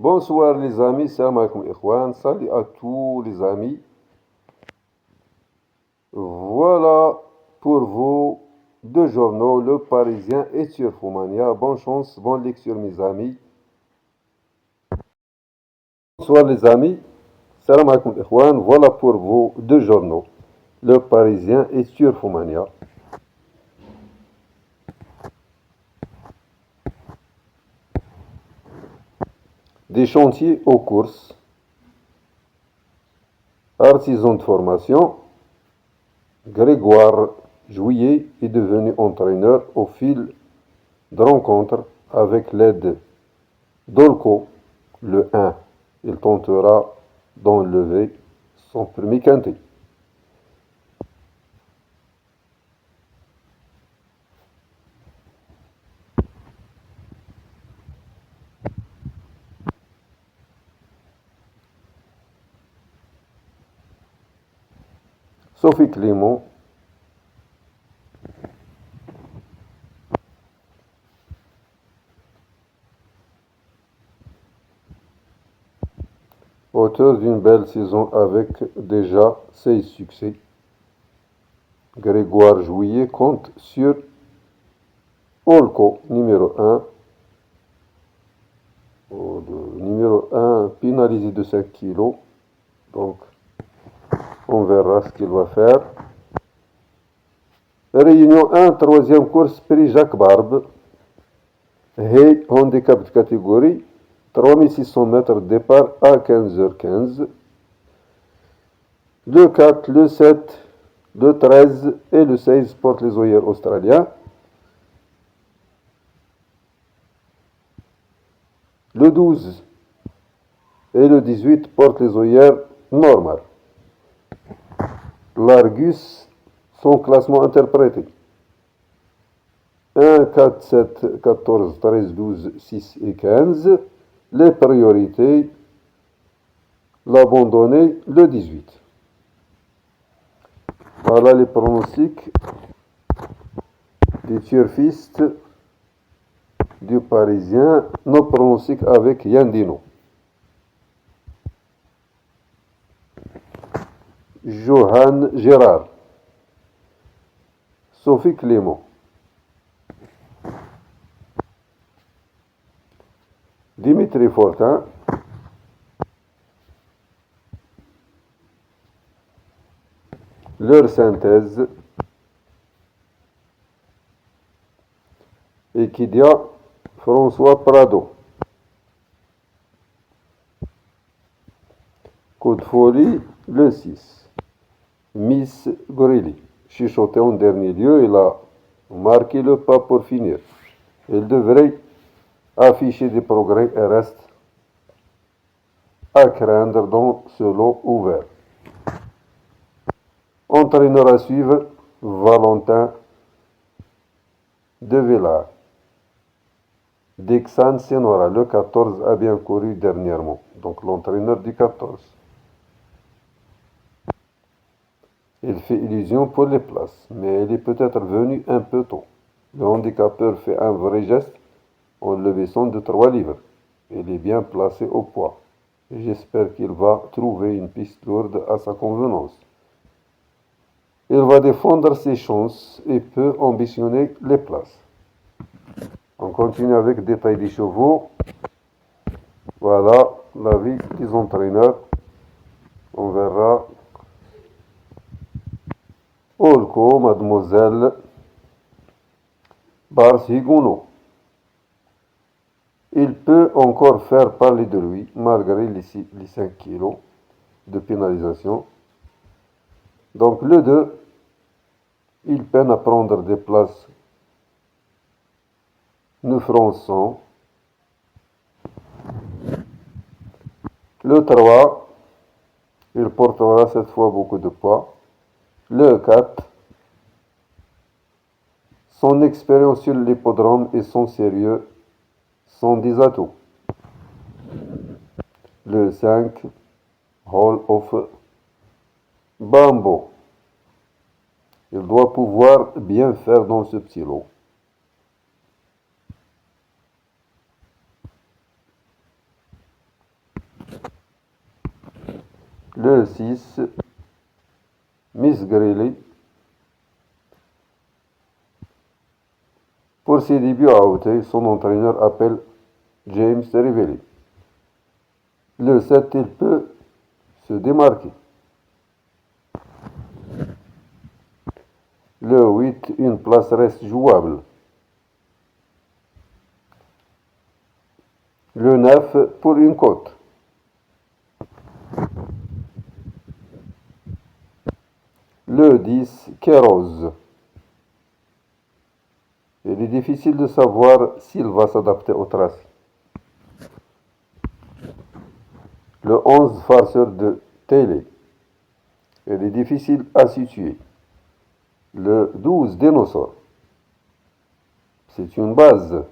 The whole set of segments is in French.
Bonsoir les amis, salam alaikum ikhwan, salut à tous les amis. Voilà pour vous deux journaux, Le Parisien et Turfomania. Bonne chance, bonne lecture mes amis. Bonsoir les amis, salam alaikum ikhwan, voilà pour vous deux journaux, Le Parisien et Turfomania. Des chantiers aux courses. Artisan de formation, Grégoire Jouillet est devenu entraîneur au fil de rencontres avec l'aide d'Olco, le 1. Il tentera d'enlever son premier quintet. Sophie Clément, auteur d'une belle saison avec déjà 16 succès. Grégoire Jouillet compte sur Olco, numéro 1. Le numéro 1 pénalisé de 5 kilos. Donc, on verra ce qu'il va faire. Réunion 1, troisième course, prix Jacques Barbe. Hey, handicap de catégorie, 3600 mètres de départ à 15h15. Le 4, le 7, le 13 et le 16 portent les œillères australiens. Le 12 et le 18 portent les œillères normales. L'Argus, son classement interprété. 1, 4, 7, 14, 13, 12, 6 et 15. Les priorités, l'abandonné, le 18. Voilà les pronostics des turfistes du Parisien. Nos pronostics avec Yandino. Johan Gérard. Sophie Clément. Dimitri Fortin. Leur synthèse. Equidia François Prado. Coup de folie, le 6. Miss Gorilli. Chuchoté en dernier lieu, il a marqué le pas pour finir. Il devrait afficher des progrès et reste à craindre dans ce lot ouvert. Entraîneur à suivre, Valentin de Villard. Dixan Senora, le 14, a bien couru dernièrement. Donc l'entraîneur du 14. Il fait illusion pour les places, mais il est peut-être venu un peu tôt. Le handicapeur fait un vrai geste en le baissant de 3 livres. Il est bien placé au poids. J'espère qu'il va trouver une piste lourde à sa convenance. Il va défendre ses chances et peut ambitionner les places. On continue avec détail des chevaux. Voilà l'avis des entraîneurs. On verra. Olco, Mademoiselle, Bars Higono. Il peut encore faire parler de lui, malgré les 5 kilos de pénalisation. Donc le 2, il peine à prendre des places 9 francs 100. Le 3, il portera cette fois beaucoup de poids. Le 4, son expérience sur l'hippodrome et son sérieux sont des atouts. Le 5, Hall of Bambo. Il doit pouvoir bien faire dans ce petit lot. Le 6, Miss Greeley. Pour ses débuts à Auteuil, son entraîneur appelle James Rivelli. Le 7, il peut se démarquer. Le 8, une place reste jouable. Le 9, pour une cote. Le 10, Kéros. Il est difficile de savoir s'il va s'adapter au tracé. Le 11, Farceur de Télé. Il est difficile à situer. Le 12, Dénosaure. C'est une base.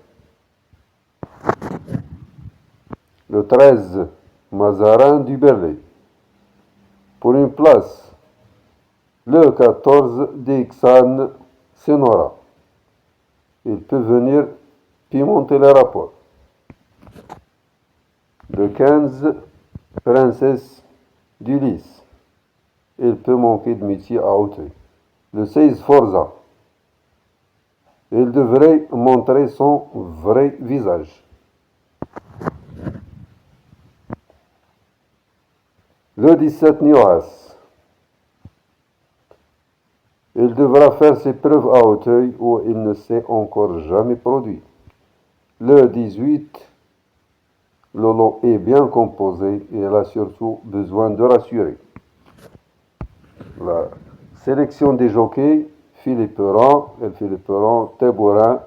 Le 13, Mazarin du Berlay. Pour une place. Le 14, Dixan Senora. Il peut venir pimenter les rapports. Le 15, Princesse d'Ulysse. Il peut manquer de métier à Auteuil. Le 16, Forza. Il devrait montrer son vrai visage. Le 17, Nioas. Il devra faire ses preuves à Auteuil où il ne s'est encore jamais produit. Le 18, le lot est bien composé et elle a surtout besoin de rassurer. La sélection des jockeys, Philippe Perron, Tebourin,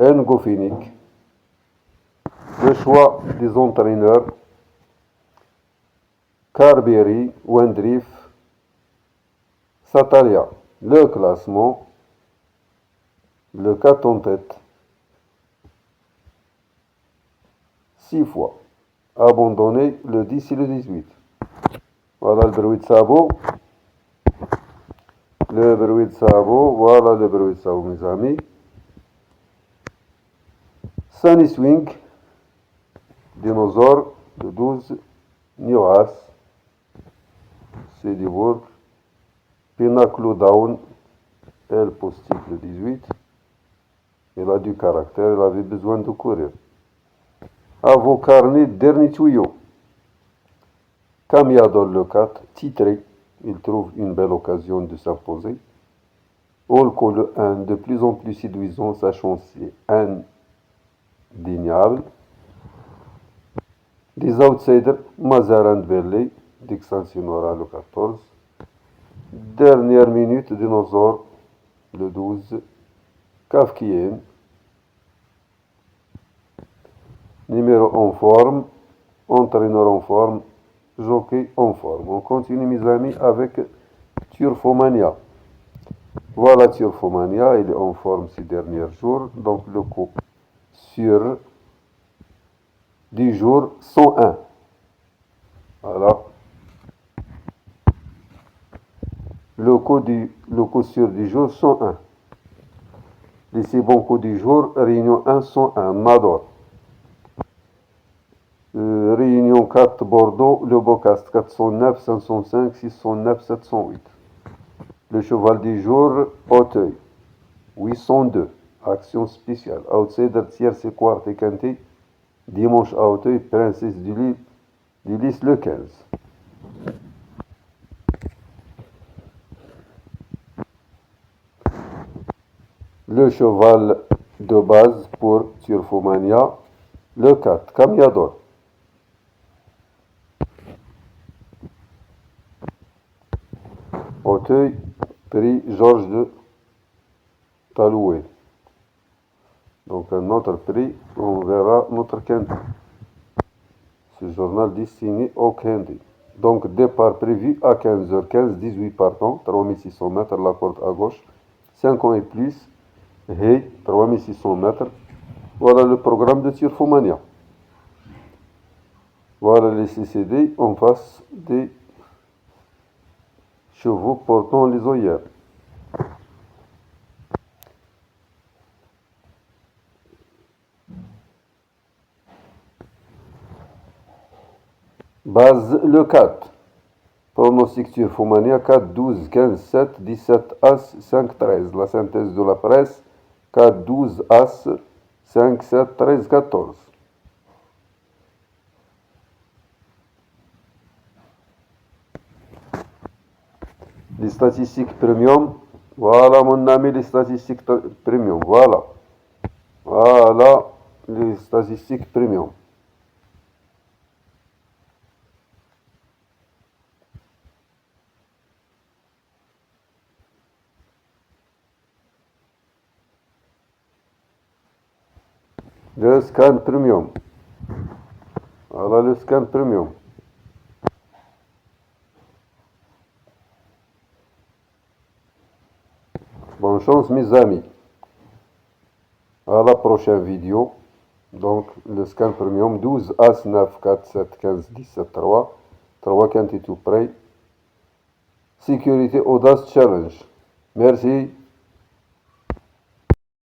Ngofinic. Le choix des entraîneurs, Carberry, Wendriff, Satalia. Le classement, le 4 en tête, 6 fois. Abandonné le 10 et le 18. Voilà le bruit de sabot. Le bruit de sabot, voilà le bruit de sabot, mes amis. Sunny Swing, Dinosaure, le 12, Nioas, Cedibourg, Pinaclo Down, El Postic, le 18. Il a du caractère, il avait besoin de courir. À vos carnets, dernier tuyau. Camiador, le 4, titré, il trouve une belle occasion de s'imposer. Olco, le 1, de plus en plus séduisant, sachant c'est indéniable. Des outsiders, Mazarin de Berlay, Dixon Sinora, le 14. Dernière minute, Dinosaure, le 12. Kafkien. Numéro en forme, entraîneur en forme, jockey en forme. On continue, mes amis, avec Turfomania. Voilà Turfomania, il est en forme ces derniers jours. Donc le coup sur du jour 101. Voilà. Le coup sur du jour 101. Les six bons coups du jour, réunion 1, 101, Nador. Réunion 4, Bordeaux, le Bocast 409, 505, 609, 708. Le cheval du jour, Auteuil, 802. Action spéciale. Outsider, tierce et quart et quinté. Dimanche à Auteuil, Princesse du Lys, le 15. Le cheval de base pour Turfomania, le 4, Camiador. Auteuil, prix Georges de Talouet. Donc un autre prix, on verra notre quintet. Ce journal destiné au quintet. Donc départ prévu à 15h15, 18 partants, 3600 mètres, la corde à gauche, 5 ans et plus, Hey, 3600 mètres. Voilà le programme de Turfomania. Voilà les CCD en face des chevaux portant les œillères. Base le 4. Pronostic sur Fumania 4, 12, 15, 7, 17, As, 5, 13. La synthèse de la presse 4, 12, As, 5, 7, 13, 14. Les statistiques premium. Voilà mon ami, les statistiques premium. Voilà. Voilà les statistiques premium. Le scan premium. Voilà le scan premium. Bonne chance mes amis. À la prochaine vidéo. Donc le scan premium 12 As 9 4 7 15 17 3. 3 quantité tout près. Sécurité Audace Challenge. Merci.